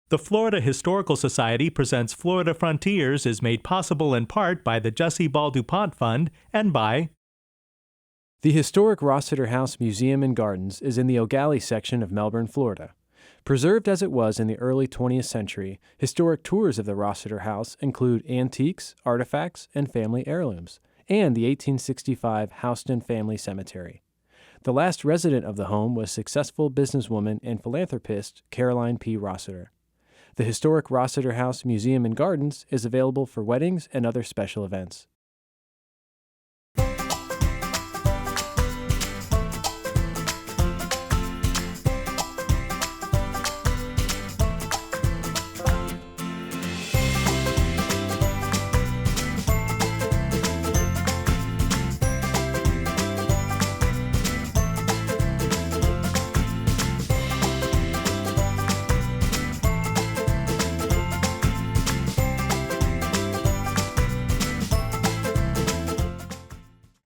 The Florida Historical Society presents Florida Frontiers is made possible in part by the Jessie Ball DuPont Fund and by The historic Rossiter House Museum and Gardens is in the O'Galley section of Melbourne, Florida. Preserved as it was in the early 20th century, historic tours of the Rossiter House include antiques, artifacts, and family heirlooms, and the 1865 Houston Family Cemetery. The last resident of the home was successful businesswoman and philanthropist Caroline P. Rossiter. The historic Rossiter House Museum and Gardens is available for weddings and other special events.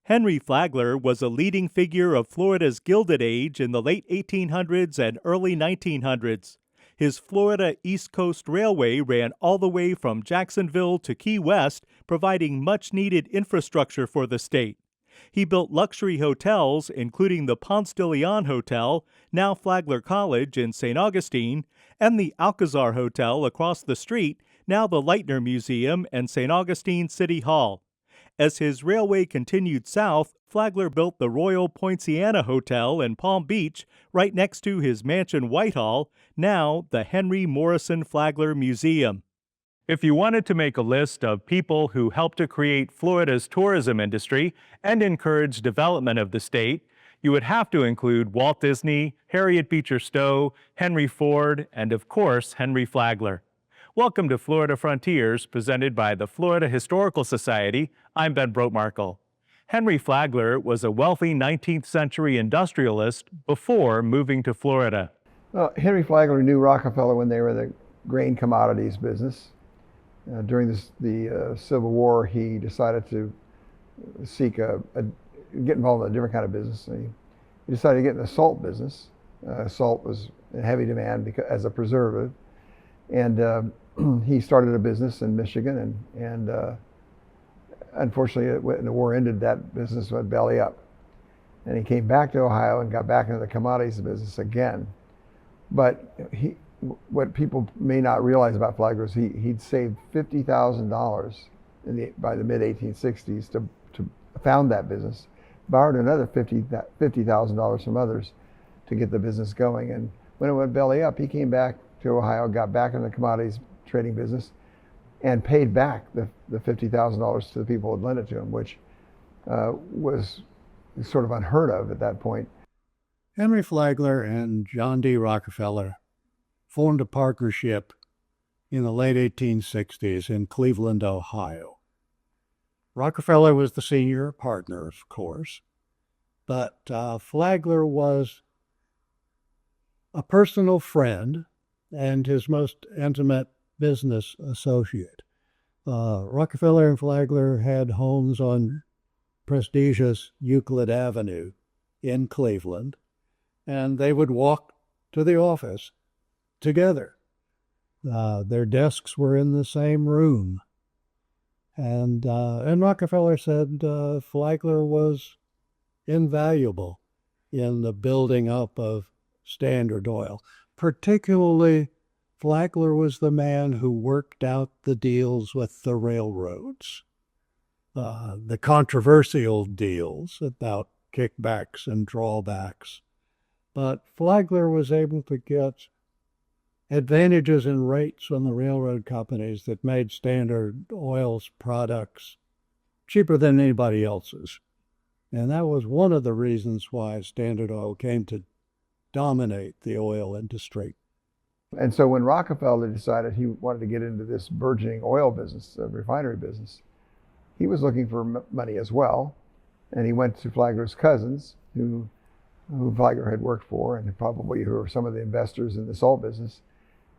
Henry Flagler was a leading figure of Florida's Gilded Age in the late 1800s and early 1900s. His Florida East Coast Railway ran all the way from Jacksonville to Key West, providing much-needed infrastructure for the state. He built luxury hotels, including the Ponce de Leon Hotel, now Flagler College in St. Augustine, and the Alcazar Hotel across the street, now the Leitner Museum and St. Augustine City Hall. As his railway continued south, Flagler built the Royal Poinciana Hotel in Palm Beach, right next to his mansion Whitehall, now the Henry Morrison Flagler Museum. If you wanted to make a list of people who helped to create Florida's tourism industry and encourage development of the state, you would have to include Walt Disney, Harriet Beecher Stowe, Henry Ford, and of course, Henry Flagler. Welcome to Florida Frontiers, presented by the Florida Historical Society. I'm Ben Brotemarkle. Henry Flagler was a wealthy 19th century industrialist before moving to Florida. Well, Henry Flagler knew Rockefeller when they were in the grain commodities business. During the Civil War, he decided to get involved in a different kind of business. He decided to get in the salt business. Salt was in heavy demand as a preservative. And he started a business in Michigan, and unfortunately, when the war ended, that business went belly up. And he came back to Ohio and got back into the commodities business again. But what people may not realize about Flagler is he'd saved $50,000 by the mid-1860s to found that business, borrowed another $50,000 from others to get the business going. And when it went belly up, he came back to Ohio, got back in the commodities trading business, and paid back the $50,000 to the people who had lent it to him, which was sort of unheard of at that point. Henry Flagler and John D. Rockefeller formed a partnership in the late 1860s in Cleveland, Ohio. Rockefeller was the senior partner, of course, but Flagler was a personal friend and his most intimate business associate. Rockefeller and Flagler had homes on prestigious Euclid Avenue in Cleveland, and they would walk to the office together. Their desks were in the same room. And Rockefeller said Flagler was invaluable in the building up of Standard Oil. Particularly, Flagler was the man who worked out the deals with the railroads, the controversial deals about kickbacks and drawbacks. But Flagler was able to get advantages in rates on the railroad companies that made Standard Oil's products cheaper than anybody else's. And that was one of the reasons why Standard Oil came to dominate the oil industry. And so when Rockefeller decided he wanted to get into this burgeoning oil business, refinery business, he was looking for money as well. And he went to Flagler's cousins, who Flagler had worked for, and probably who were some of the investors in the salt business.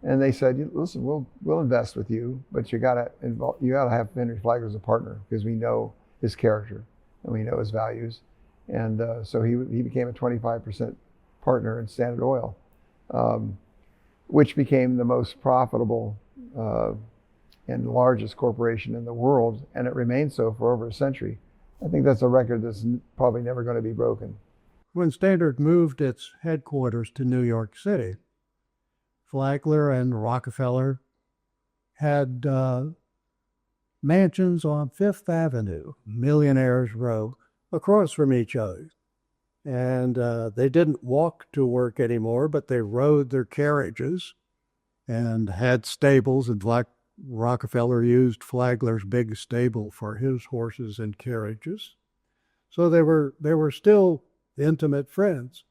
And they said, listen, we'll invest with you, but you gotta have Henry Flagler as a partner, because we know his character and we know his values. And so he became a 25% partner in Standard Oil. which became the most profitable and largest corporation in the world, and it remained so for over a century. I think that's a record that's probably never going to be broken. When Standard moved its headquarters to New York City, Flagler and Rockefeller had mansions on Fifth Avenue, Millionaires Row, across from each other. And they didn't walk to work anymore, but they rode their carriages and had stables. In fact, Rockefeller used Flagler's big stable for his horses and carriages. So they were still intimate friends.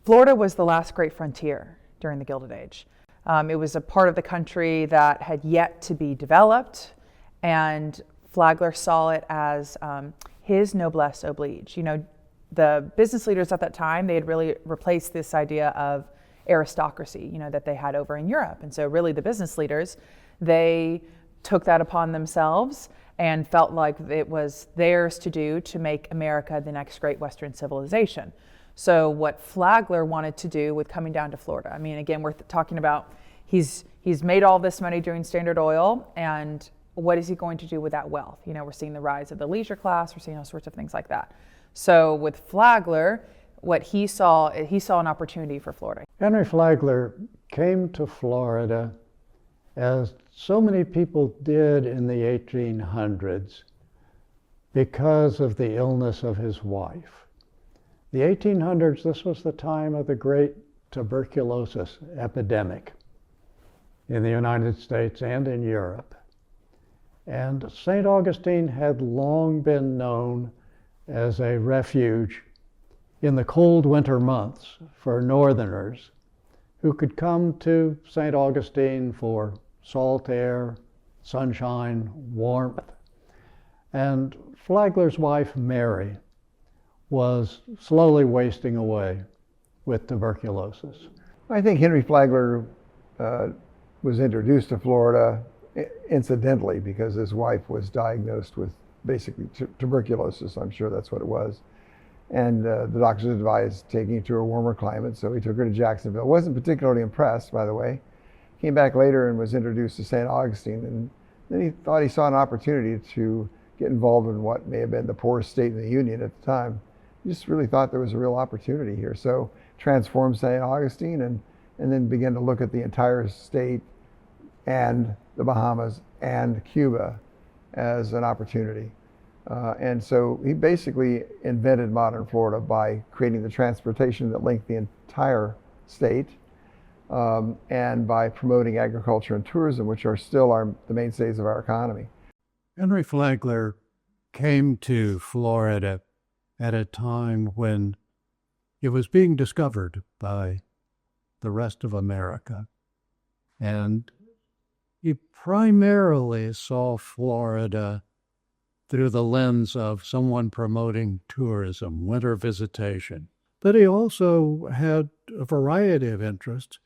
Florida was the last great frontier during the Gilded Age. It was a part of the country that had yet to be developed, and Flagler saw it as his noblesse oblige. You know, the business leaders at that time, they had really replaced this idea of aristocracy, you know, that they had over in Europe. And so really the business leaders, they took that upon themselves and felt like it was theirs to do to make America the next great Western civilization. So what Flagler wanted to do with coming down to Florida, I mean, again, we're talking about he's made all this money doing Standard Oil, and what is he going to do with that wealth? You know, we're seeing the rise of the leisure class, we're seeing all sorts of things like that. So with Flagler, what he saw an opportunity for Florida. Henry Flagler came to Florida, as so many people did in the 1800s, because of the illness of his wife. The 1800s, this was the time of the great tuberculosis epidemic in the United States and in Europe. And St. Augustine had long been known as a refuge in the cold winter months for northerners who could come to St. Augustine for salt air, sunshine, warmth. And Flagler's wife, Mary, was slowly wasting away with tuberculosis. I think Henry Flagler was introduced to Florida incidentally because his wife was diagnosed with basically tuberculosis. I'm sure that's what it was. And the doctors advised taking her to a warmer climate, so he took her to Jacksonville. Wasn't particularly impressed, by the way. Came back later and was introduced to St. Augustine, and then he thought he saw an opportunity to get involved in what may have been the poorest state in the Union at the time. He just really thought there was a real opportunity here. So transformed St. Augustine and then began to look at the entire state and the Bahamas and Cuba as an opportunity. And so he basically invented modern Florida by creating the transportation that linked the entire state and by promoting agriculture and tourism, which are still the mainstays of our economy. Henry Flagler came to Florida at a time when it was being discovered by the rest of America. And he primarily saw Florida through the lens of someone promoting tourism, winter visitation. But he also had a variety of interests.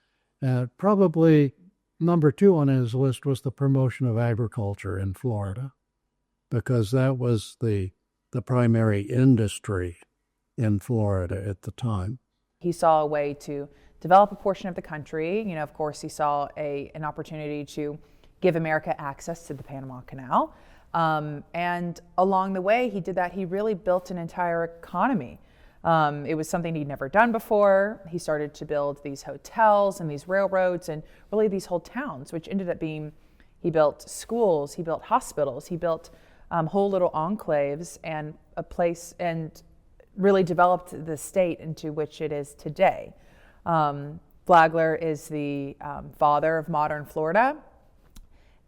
Probably number 2 on his list was the promotion of agriculture in Florida, because that was the primary industry in Florida at the time. He saw a way to develop a portion of the country. You know, of course, he saw an opportunity to give America access to the Panama Canal. And along the way, he did that. He really built an entire economy. It was something he'd never done before. He started to build these hotels and these railroads and really these whole towns, which ended up being, he built schools, he built hospitals, he built whole little enclaves and a place, and really developed the state into which it is today. Flagler is the father of modern Florida,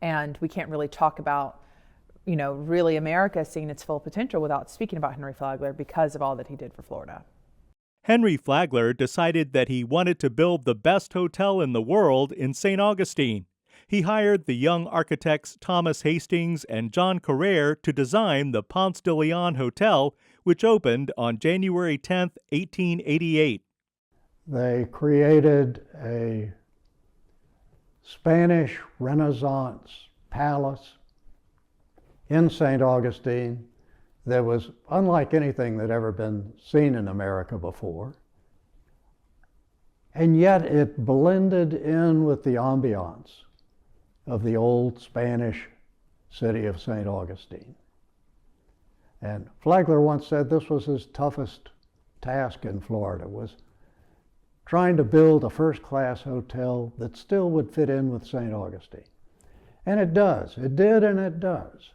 and we can't really talk about, you know, really America seeing its full potential without speaking about Henry Flagler because of all that he did for Florida. Henry Flagler decided that he wanted to build the best hotel in the world in St. Augustine. He hired the young architects Thomas Hastings and John Carrere to design the Ponce de Leon Hotel, which opened on January 10, 1888. They created a Spanish Renaissance palace in St. Augustine that was unlike anything that had ever been seen in America before. and yet it blended in with the ambiance of the old Spanish city of St. Augustine. And Flagler once said this was his toughest task in Florida, was trying to build a first-class hotel that still would fit in with St. Augustine. And it does. It did, and it does.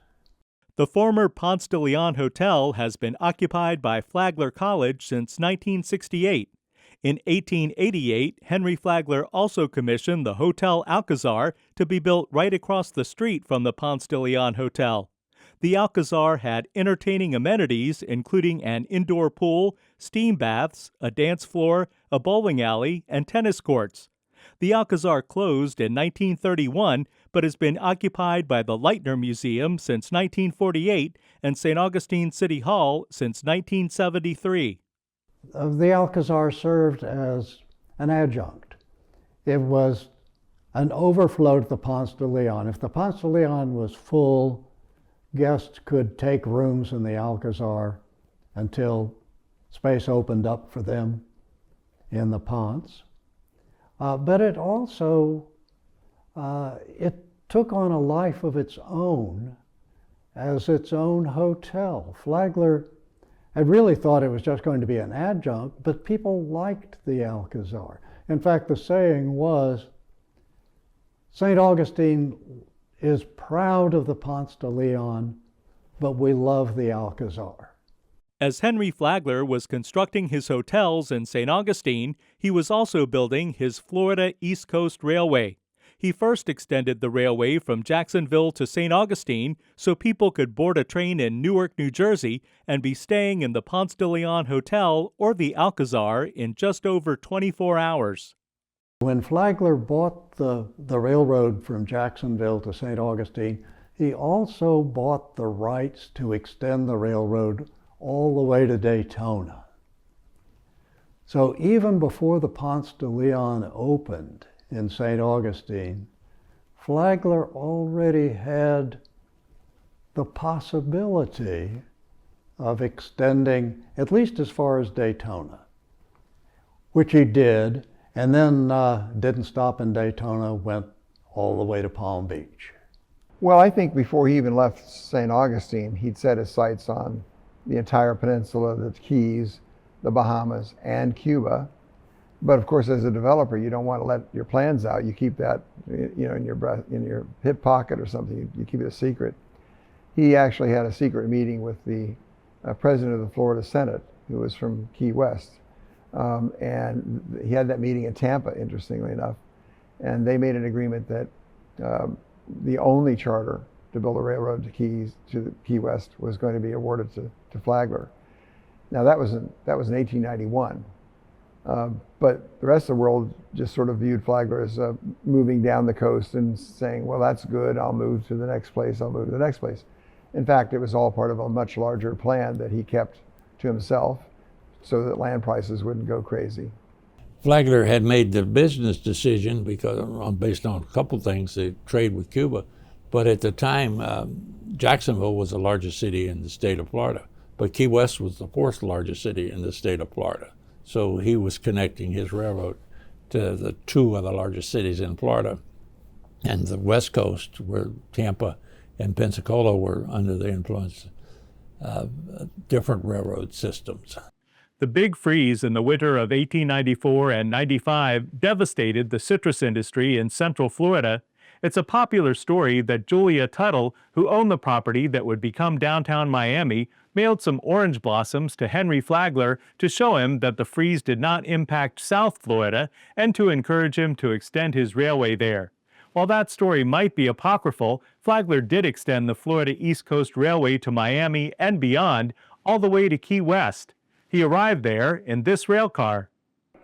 The former Ponce de Leon Hotel has been occupied by Flagler College since 1968. In 1888, Henry Flagler also commissioned the Hotel Alcazar to be built right across the street from the Ponce de Leon Hotel. The Alcazar had entertaining amenities, including an indoor pool, steam baths, a dance floor, a bowling alley, and tennis courts. The Alcazar closed in 1931, but has been occupied by the Leitner Museum since 1948 and St. Augustine City Hall since 1973. The Alcazar served as an adjunct. It was an overflow to the Ponce de Leon. If the Ponce de Leon was full, guests could take rooms in the Alcazar until space opened up for them in the Ponce. But it also, it took on a life of its own as its own hotel. Flagler had really thought it was just going to be an adjunct, but people liked the Alcazar. In fact, the saying was, St. Augustine is proud of the Ponce de Leon, but we love the Alcazar. As Henry Flagler was constructing his hotels in St. Augustine, he was also building his Florida East Coast Railway. He first extended the railway from Jacksonville to St. Augustine so people could board a train in Newark, New Jersey, and be staying in the Ponce de Leon Hotel or the Alcazar in just over 24 hours. When Flagler bought the railroad from Jacksonville to St. Augustine, he also bought the rights to extend the railroad all the way to Daytona. So even before the Ponce de Leon opened in St. Augustine, Flagler already had the possibility of extending at least as far as Daytona, which he did, and then didn't stop in Daytona, went all the way to Palm Beach. Well, I think before he even left St. Augustine, he'd set his sights on the entire peninsula, the Keys, the Bahamas, and Cuba. But of course, as a developer, you don't want to let your plans out. You keep that, in your hip pocket or something. You keep it a secret. He actually had a secret meeting with the president of the Florida Senate, who was from Key West, and he had that meeting in Tampa, interestingly enough, and they made an agreement that the only charter to build a railroad to Key West was going to be awarded to Flagler. Now that was in 1891. But the rest of the world just sort of viewed Flagler as moving down the coast and saying, well, that's good, I'll move to the next place, I'll move to the next place. In fact, it was all part of a much larger plan that he kept to himself so that land prices wouldn't go crazy. Flagler had made the business decision based on a couple things, the trade with Cuba, but at the time, Jacksonville was the largest city in the state of Florida, but Key West was the fourth largest city in the state of Florida. So he was connecting his railroad to the two of the largest cities in Florida. And the West Coast, where Tampa and Pensacola were under the influence of different railroad systems. The big freeze in the winter of 1894 and 95 devastated the citrus industry in Central Florida. It's a popular story that Julia Tuttle, who owned the property that would become downtown Miami, mailed some orange blossoms to Henry Flagler to show him that the freeze did not impact South Florida and to encourage him to extend his railway there. While that story might be apocryphal, Flagler did extend the Florida East Coast Railway to Miami and beyond, all the way to Key West. He arrived there in this rail car.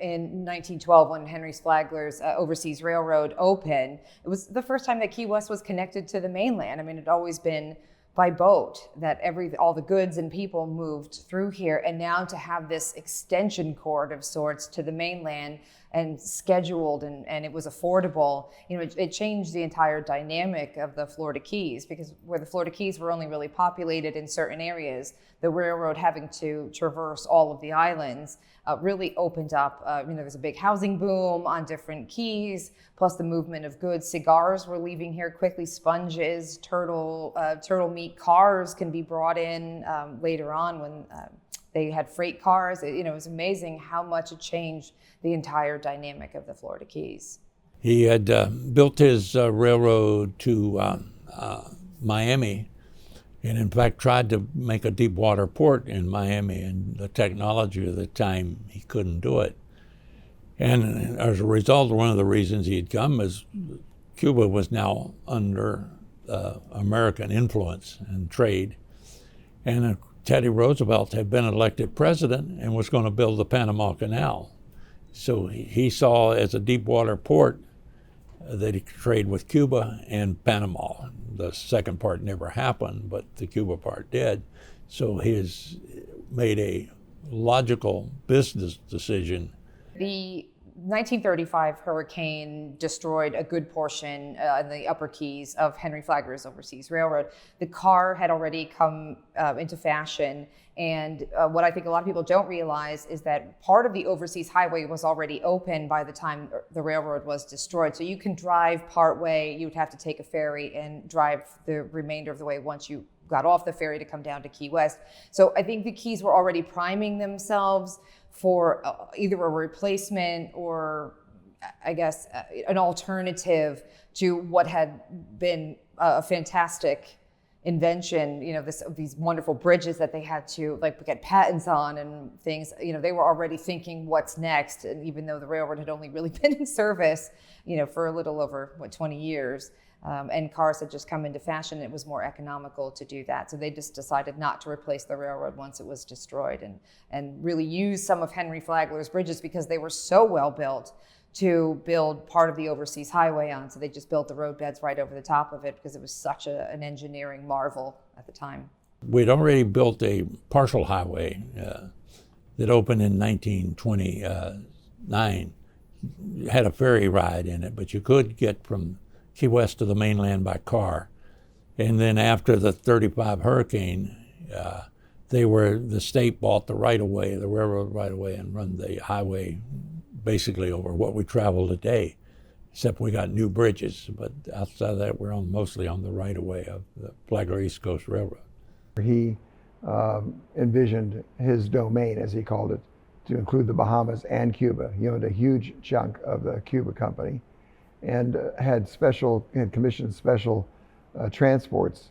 In 1912, when Henry Flagler's Overseas Railroad opened, it was the first time that Key West was connected to the mainland. I mean, it had always been by boat that all the goods and people moved through here, and now to have this extension cord of sorts to the mainland and scheduled, and it was affordable, it changed the entire dynamic of the Florida Keys, because where the Florida Keys were only really populated in certain areas, the railroad having to traverse all of the islands really opened up. There was a big housing boom on different keys, plus the movement of goods. Cigars were leaving here quickly. Sponges, turtle meat cars can be brought in later on when they had freight cars. It was amazing how much it changed the entire dynamic of the Florida Keys. He had built his railroad to Miami, and in fact tried to make a deep water port in Miami, and the technology of the time, he couldn't do it. And as a result, one of the reasons he had come is Cuba was now under American influence and trade. And Teddy Roosevelt had been elected president and was going to build the Panama Canal. So he saw as a deep water port that he could trade with Cuba and Panama. The second part never happened, but the Cuba part did. So he made a logical business decision. The 1935 hurricane destroyed a good portion in the upper Keys of Henry Flagler's Overseas Railroad. The car had already come into fashion, and what I think a lot of people don't realize is that part of the Overseas Highway was already open by the time the railroad was destroyed. So you can drive part way, you would have to take a ferry and drive the remainder of the way once you got off the ferry to come down to Key West. So I think the Keys were already priming themselves for either a replacement or, I guess, an alternative to what had been a fantastic invention, these wonderful bridges that they had to get patents on and things. They were already thinking what's next, and even though the railroad had only really been in service, for a little over 20 years. And cars had just come into fashion, it was more economical to do that. So they just decided not to replace the railroad once it was destroyed, and really use some of Henry Flagler's bridges because they were so well built to build part of the Overseas Highway on. So they just built the roadbeds right over the top of it because it was such an engineering marvel at the time. We'd already built a partial highway that opened in 1929. It had a ferry ride in it, but you could get from Key West to the mainland by car. And then after the 35 hurricane, the state bought the right-of-way, the railroad right-of-way, and run the highway basically over what we travel today, except we got new bridges. But outside of that, we're mostly on the right-of-way of the Flagler East Coast Railroad. He envisioned his domain, as he called it, to include the Bahamas and Cuba. He owned a huge chunk of the Cuba company, and had commissioned special transports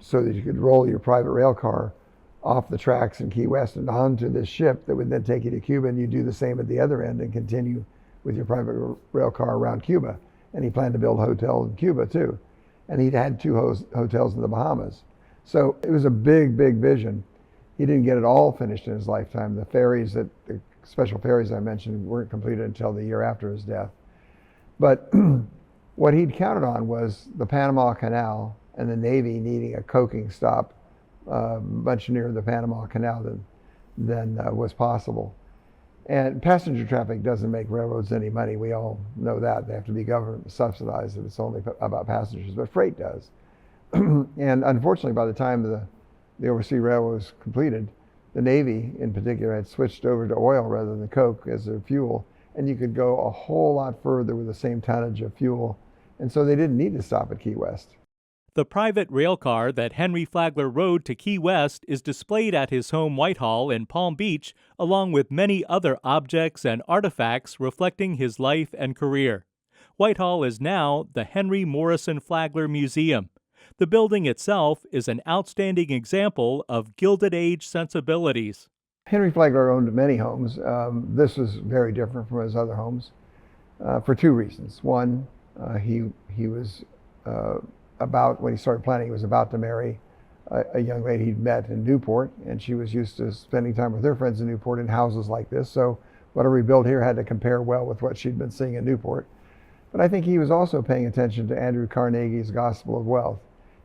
so that you could roll your private rail car off the tracks in Key West and onto this ship that would then take you to Cuba, and you do the same at the other end and continue with your private rail car around Cuba. And he planned to build hotels in Cuba too. And he'd had two hotels in the Bahamas. So it was a big, big vision. He didn't get it all finished in his lifetime. The special ferries I mentioned weren't completed until the year after his death. But what he'd counted on was the Panama Canal and the Navy needing a coking stop much nearer the Panama Canal than was possible. And passenger traffic doesn't make railroads any money. We all know that. They have to be government subsidized if it's only about passengers, but freight does. And unfortunately, by the time the Overseas Railroad was completed, the Navy in particular had switched over to oil rather than coke as their fuel, and you could go a whole lot further with the same tonnage of fuel, and so they didn't need to stop at Key West. The private railcar that Henry Flagler rode to Key West is displayed at his home Whitehall in Palm Beach, along with many other objects and artifacts reflecting his life and career. Whitehall is now the Henry Morrison Flagler Museum. The building itself is an outstanding example of Gilded Age sensibilities. Henry Flagler owned many homes. This was very different from his other homes for two reasons. One, he was when he started planning, he was about to marry a young lady he'd met in Newport, and she was used to spending time with her friends in Newport in houses like this. So whatever he built here had to compare well with what she'd been seeing in Newport. But I think he was also paying attention to Andrew Carnegie's Gospel of Wealth,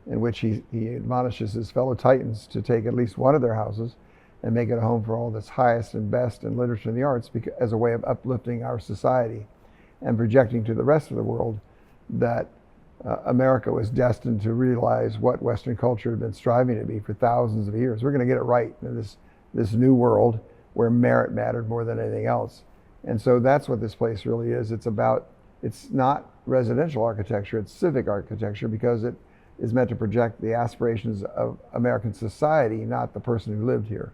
in which he admonishes his fellow Titans to take at least one of their houses and make it a home for all that's highest and best in literature and the arts as a way of uplifting our society and projecting to the rest of the world that America was destined to realize what Western culture had been striving to be for thousands of years. We're going to get it right in this new world where merit mattered more than anything else. And so that's what this place really is. It's not residential architecture, it's civic architecture, because it is meant to project the aspirations of American society, not the person who lived here.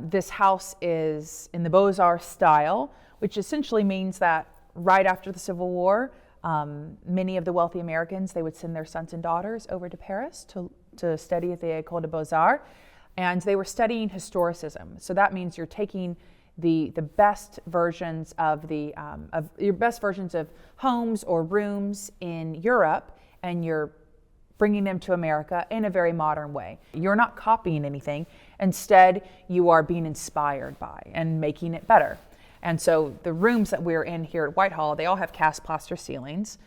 This house is in the Beaux-Arts style, which essentially means that right after the Civil War, many of the wealthy Americans, they would send their sons and daughters over to Paris to study at the École des Beaux-Arts, and they were studying historicism. So that means you're taking the best versions of your best versions of homes or rooms in Europe, and you're bringing them to America in a very modern way. You're not copying anything. Instead, you are being inspired by and making it better. And so the rooms that we're in here at Whitehall, they all have cast plaster ceilings.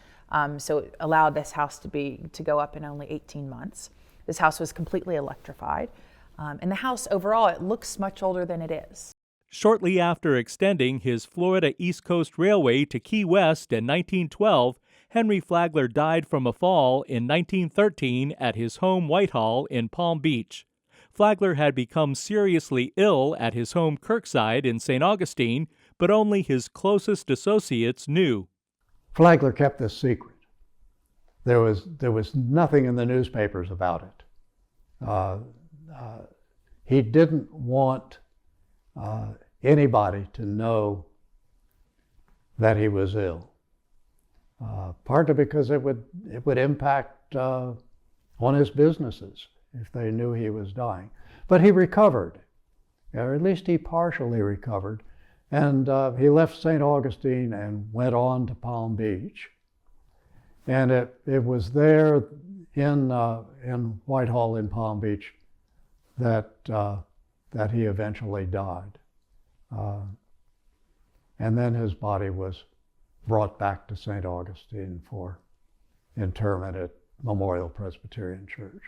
So it allowed this house to go up in only 18 months. This house was completely electrified. And the house overall, it looks much older than it is. Shortly after extending his Florida East Coast Railway to Key West in 1912, Henry Flagler died from a fall in 1913 at his home Whitehall in Palm Beach. Flagler had become seriously ill at his home Kirkside in St. Augustine, but only his closest associates knew. Flagler kept this secret. There was nothing in the newspapers about it. He didn't want anybody to know that he was ill. Partly because it would impact on his businesses if they knew he was dying. But he recovered, or at least he partially recovered, and he left St. Augustine and went on to Palm Beach. And it was there in Whitehall in Palm Beach that he eventually died. And then his body was brought back to St. Augustine for interment at Memorial Presbyterian Church.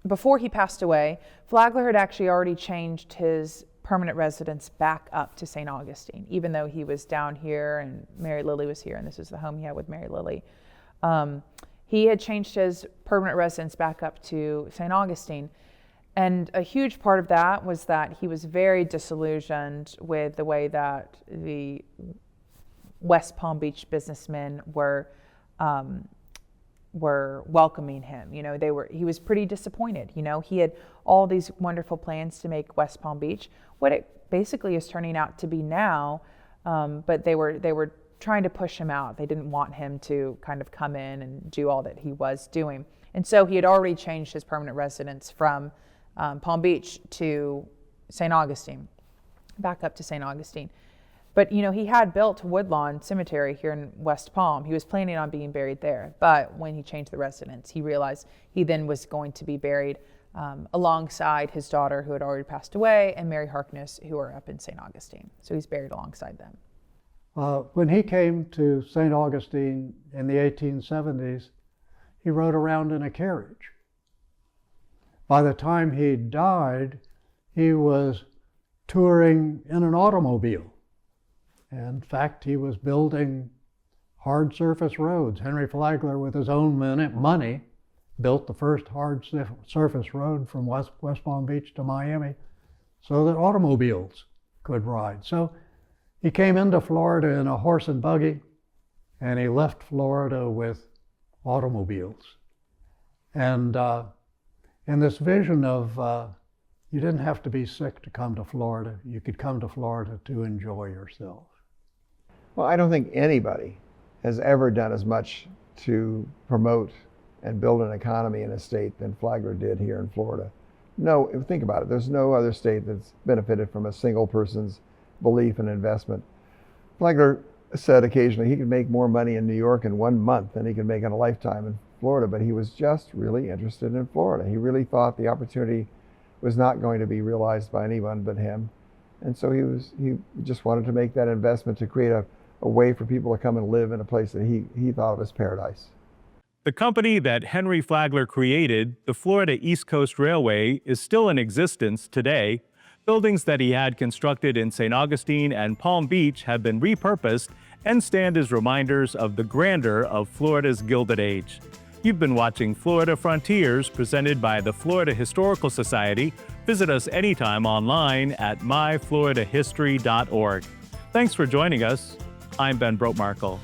Before he passed away, Flagler had actually already changed his permanent residence back up to St. Augustine, even though he was down here and Mary Lily was here, and this is the home he had with Mary Lily. He had changed his permanent residence back up to St. Augustine. And a huge part of that was that he was very disillusioned with the way that the West Palm Beach businessmen were welcoming him. He was pretty disappointed. He had all these wonderful plans to make West Palm Beach what it basically is turning out to be now, but they were trying to push him out. They didn't want him to kind of come in and do all that he was doing. And so he had already changed his permanent residence from Palm Beach to St. Augustine, back up to St. Augustine. But, he had built Woodlawn Cemetery here in West Palm. He was planning on being buried there. But when he changed the residence, he realized he then was going to be buried alongside his daughter, who had already passed away, and Mary Harkness, who are up in St. Augustine. So he's buried alongside them. When he came to St. Augustine in the 1870s, he rode around in a carriage. By the time he died, he was touring in an automobile. In fact, he was building hard surface roads. Henry Flagler, with his own money, built the first hard surface road from West Palm Beach to Miami so that automobiles could ride. So he came into Florida in a horse and buggy, and he left Florida with automobiles. And this vision of you didn't have to be sick to come to Florida. You could come to Florida to enjoy yourself. Well, I don't think anybody has ever done as much to promote and build an economy in a state than Flagler did here in Florida. No, think about it. There's no other state that's benefited from a single person's belief and investment. Flagler said occasionally he could make more money in New York in 1 month than he could make in a lifetime in Florida, but he was just really interested in Florida. He really thought the opportunity was not going to be realized by anyone but him. And so he just wanted to make that investment to create a way for people to come and live in a place that he thought of as paradise. The company that Henry Flagler created, the Florida East Coast Railway, is still in existence today. Buildings that he had constructed in St. Augustine and Palm Beach have been repurposed and stand as reminders of the grandeur of Florida's Gilded Age. You've been watching Florida Frontiers, presented by the Florida Historical Society. Visit us anytime online at myfloridahistory.org. Thanks for joining us. I'm Ben Brotmarkle.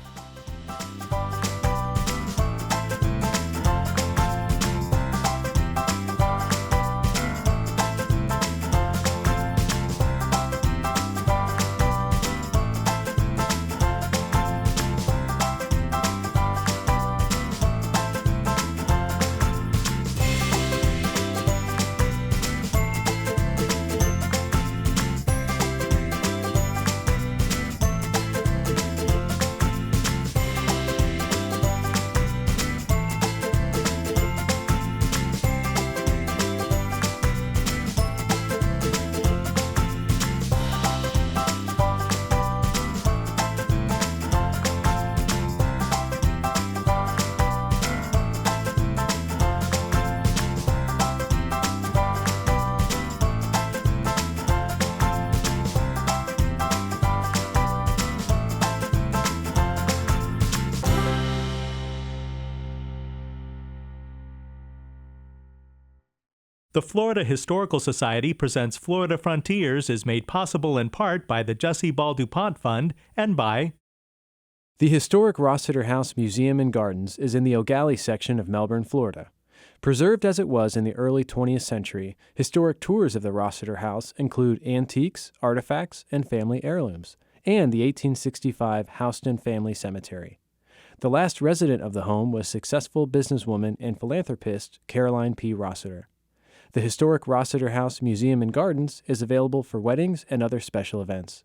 The Florida Historical Society presents Florida Frontiers is made possible in part by the Jessie Ball DuPont Fund and by The historic Rossiter House Museum and Gardens is in the O'Galley section of Melbourne, Florida. Preserved as it was in the early 20th century, historic tours of the Rossiter House include antiques, artifacts, and family heirlooms, and the 1865 Houston Family Cemetery. The last resident of the home was successful businesswoman and philanthropist Caroline P. Rossiter. The historic Rossiter House Museum and Gardens is available for weddings and other special events.